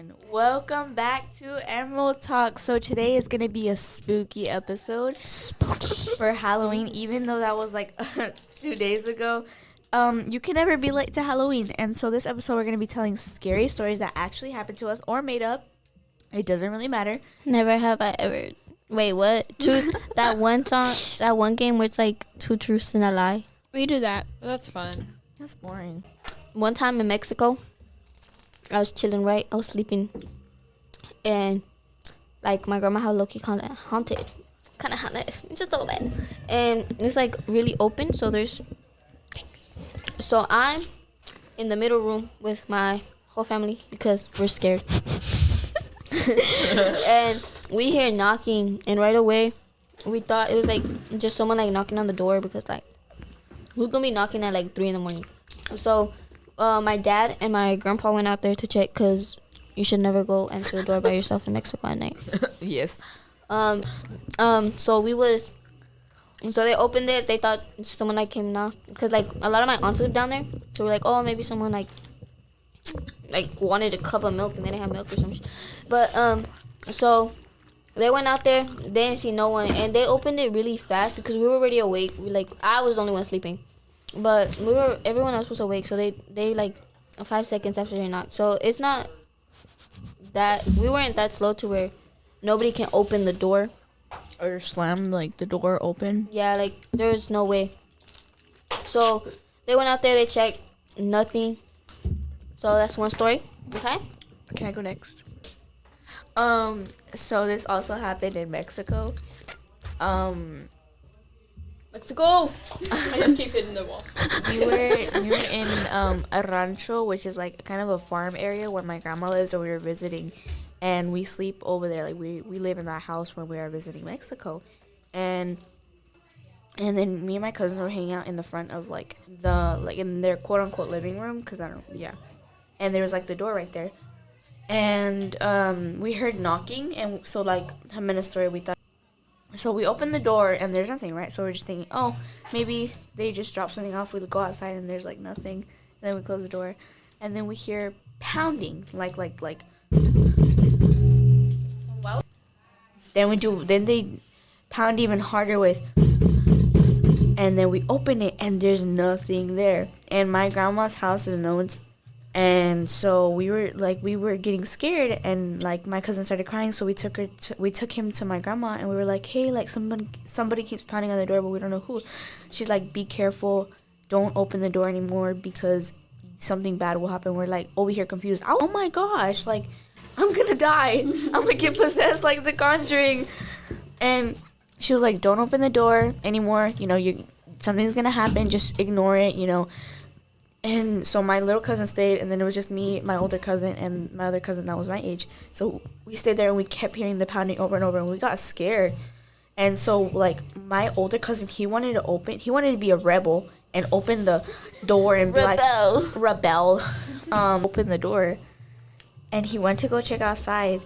everyone. Welcome back to Emerald Talk. So today is going to be a spooky episode for Halloween, even though that was like 2 days ago. You can never be late to Halloween. And so this episode we're going to be telling scary stories that actually happened to us or made up. It doesn't really matter. Never have I ever. Wait, what? Truth? that one game where it's like 2 truths and a lie. We do that. That's fun. That's boring. One time in Mexico, I was chilling, right? I was sleeping. And, like, my grandma had low-key kind of haunted. Just a little bit. And it's, like, really open, so there's things. So I'm in the middle room with my whole family because we're scared. And we hear knocking, and right away, we thought it was, like, just someone, like, knocking on the door because, like, who's going to be knocking at, like, 3 in the morning? So my dad and my grandpa went out there to check because you should never go answer the door by yourself in Mexico at night. Yes. So they opened it. They thought someone like came now because like a lot of my aunts live down there. So we're like, oh, maybe someone like wanted a cup of milk and they didn't have milk or some shit. But so they went out there. They didn't see no one, and they opened it really fast because we were already awake. I was the only one sleeping. But everyone else was awake, so they like 5 seconds after they knocked. So it's not that, we weren't that slow to where nobody can open the door. Or slam, like, the door open. Yeah, like, there's no way. So they went out there, they checked, nothing. So that's one story, okay? Can I go next? So this also happened in Mexico. Mexico! I just keep hitting the wall. We were in a rancho, which is like kind of a farm area where my grandma lives, and we were visiting, and we sleep over there. Like we live in that house when we are visiting Mexico, and then me and my cousins were hanging out in the front of like in their quote unquote living room, and there was like the door right there, and we heard knocking, and so like a minute story we thought. So we opened the door, and there's nothing, right? So we're just thinking, oh, maybe they just dropped something off. We go outside, and there's, like, nothing. And then we close the door. And then we hear pounding, like. Wow. Then they pound even harder with, and then we open it, and there's nothing there. And my grandma's house is known. And so we were getting scared, and like my cousin started crying, so we took him to my grandma, and we were like, hey, like somebody keeps pounding on the door, but we don't know who. She's like, be careful, don't open the door anymore because something bad will happen. We're like over here confused. Oh my gosh, like I'm gonna die. I'm gonna get possessed like The Conjuring. And she was like, don't open the door anymore, something's gonna happen, just ignore it, And so my little cousin stayed, and then it was just me, my older cousin, and my other cousin that was my age. So we stayed there, and we kept hearing the pounding over and over, and we got scared. And so, like, my older cousin, he wanted to be a rebel and open the door and be rebel, open the door. And he went to go check outside,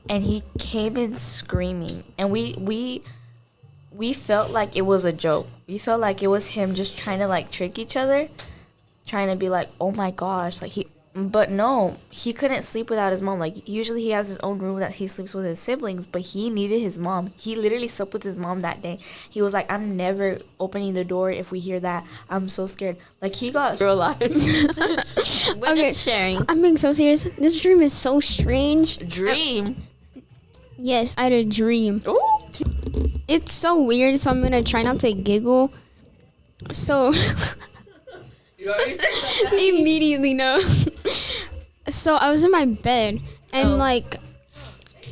and he came in screaming. And we felt like it was a joke. We felt like it was him just trying to, like, trick each other. Trying to be like, oh my gosh, but no, he couldn't sleep without his mom. Like, usually he has his own room that he sleeps with his siblings, but he needed his mom. He literally slept with his mom that day. He was like, I'm never opening the door if we hear that. I'm so scared. Like, he got real alive. We're just sharing. I'm being so serious. This dream is so strange. Dream? Yes, I had a dream. Ooh. It's so weird, so I'm going to try not to giggle. So... Immediately no. So I was in my bed, and like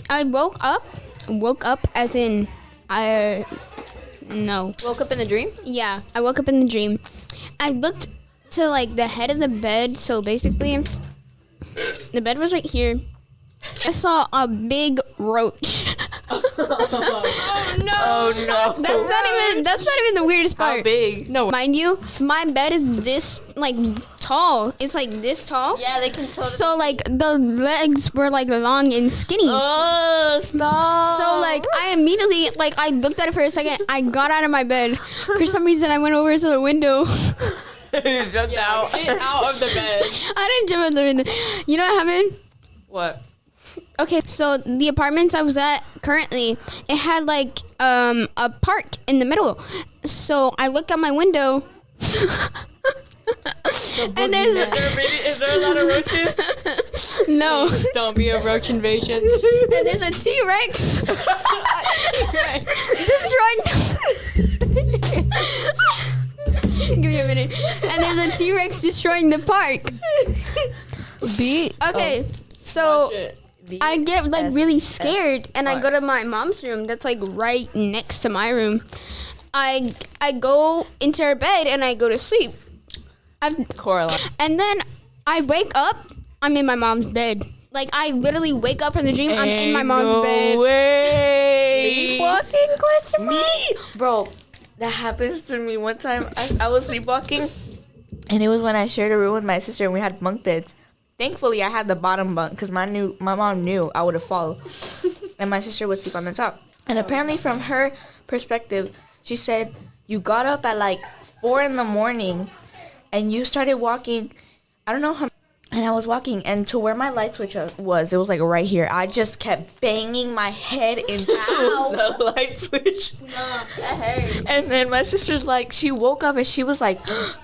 I woke up as in Woke up in the dream? Yeah, I woke up in the dream. I looked to like the head of the bed, so basically the bed was right here. I saw a big roach. Oh no. That's not even the weirdest part. How big? No. Mind you, my bed is this like tall. It's like this tall. Yeah, they can So like the legs were like long and skinny. Oh, stop. So like I immediately like I looked at it for a second. I got out of my bed. For some reason I went over to the window. Jumped out. Get out of the bed. I didn't jump out the window. You know what happened? What? Okay, so the apartments I was at currently, it had like a park in the middle. So I look out my window. And there's Is there a lot of roaches? no. Please don't be a roach invasion. And there's a T-Rex destroying. Give me a minute. And there's a T-Rex destroying the park. Okay, so Watch it. I get like really scared, and I go to my mom's room. That's like right next to my room. I go into her bed and I go to sleep. Coraline. And then I wake up. I'm in my mom's bed. Like I literally wake up from the dream. I'm in my mom's bed. Way. Sleepwalking question mark? Me, bro. That happens to me one time. I was sleepwalking, and it was when I shared a room with my sister, and we had bunk beds. Thankfully, I had the bottom bunk because my mom knew I would have fallen, and my sister would sleep on the top. And apparently, from her perspective, she said you got up at like 4 a.m. and you started walking. I don't know how. And I was walking, and to where my light switch was, it was like right here. I just kept banging my head into the light switch. That hurt. And then my sister's like, she woke up and she was like,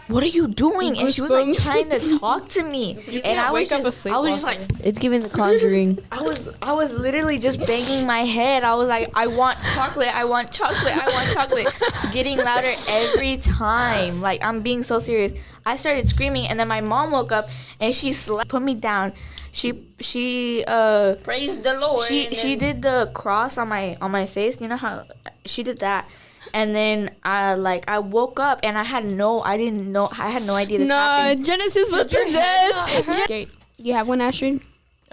"What are you doing?" And she was like trying to talk to me. And I was just like, It's giving The Conjuring. I was literally just banging my head. I was like, I want chocolate, I want chocolate, I want chocolate. Getting louder every time. Like, I'm being so serious. I started screaming, and then my mom woke up and she put me down. She Praise the Lord. she did the cross on my face. You know how she did that. And then I woke up and I had no idea this happened. Genesis was possessed. You have one, Astrid?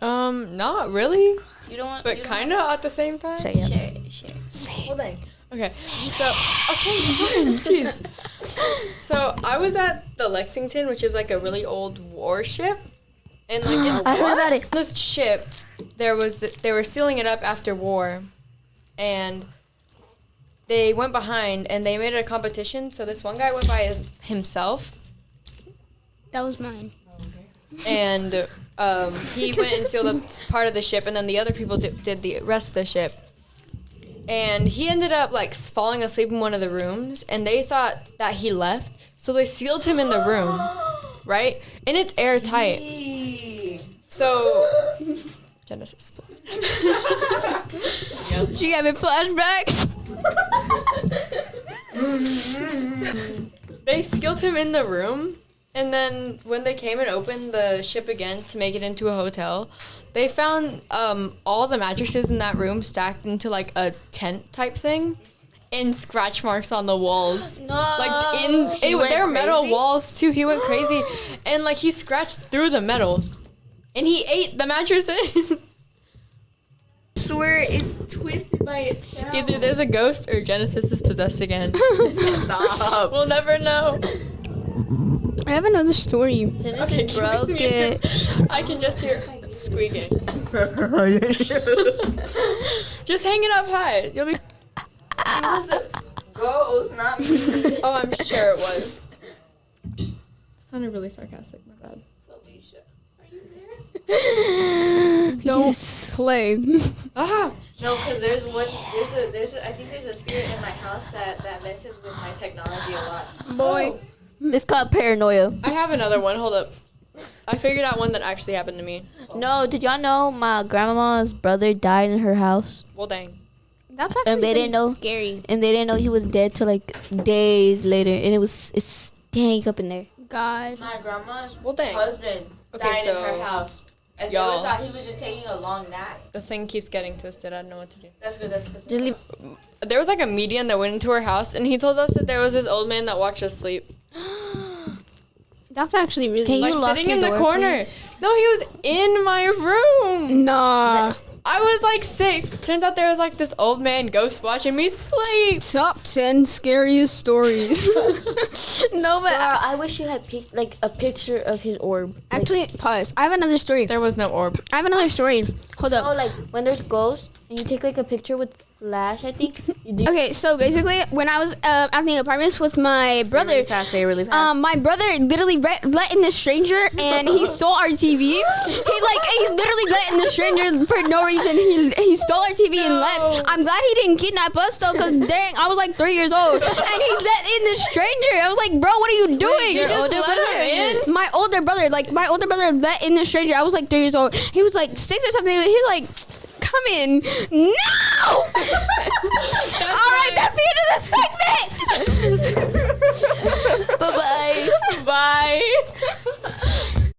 Not really, You don't want. but kind of at the same time. Shut up. Share it. Hold on. Okay. So jeez. So I was at the Lexington, which is like a really old warship, and like I heard about it. this ship, they were sealing it up after war, and they went behind and they made it a competition. So this one guy went by himself, That was mine. and he went and sealed up part of the ship, and then the other people did the rest of the ship. And he ended up like falling asleep in one of the rooms, and they thought that he left, so they sealed him in the room, right? And it's airtight. So Genesis, please. She having flashbacks. They sealed him in the room, and then when they came and opened the ship again to make it into a hotel, they found all the mattresses in that room stacked into like a tent type thing, and scratch marks on the walls. No. Like He went there were metal crazy? walls too. He went crazy, and like he scratched through the metal, and he ate the mattresses. I swear it twisted by itself. Either there's a ghost or Genesis is possessed again. Stop. We'll never know. I have another story. Genesis broke can it. I can just hear squeaking. Just hang it up high. You'll be. It was a ghost, not me. Oh, I'm sure it was. Sounded really sarcastic. My bad. Felicia, are you there? Don't play. Ah. No, because there's a I think there's a spirit in my house that messes with my technology a lot. Boy. It's called paranoia. I have another one. Hold up. I figured out one that actually happened to me. No, did y'all know my grandma's brother died in her house? Well, dang. That's actually they didn't know. scary. And they didn't know he was dead till like days later. And it's stank up in there. God. My grandma's Well, dang. husband Okay, died in so her house. And they y'all- thought he was just taking a long nap. The thing keeps getting twisted. I don't know what to do. That's good, that's good. Just leave. There was like a medium that went into her house, and he told us that there was this old man that watched us sleep. That's actually really Can you Like lock sitting your in the door, corner. No, he was in my room. Nah. I was like 6. Turns out there was like this old man ghost watching me sleep. Top 10 scariest stories. No, but I wish you had like a picture of his orb. Like, actually, pause. I have another story. There was no orb. I have another story. Hold up. like when there's ghosts and you take like a picture with Flash, I think. Okay, so basically, when I was at the apartments with my brother, Say really fast. my brother literally let in this stranger, and he stole our TV. He literally let in the stranger for no reason. He stole our TV and left. I'm glad he didn't kidnap us though, cause dang, I was like 3 years old, and he let in the stranger. I was like, bro, what are you doing? Your older brother? My older brother, let in the stranger. I was like 3 years old. He was like 6 or something. He's like, come in. No! All right,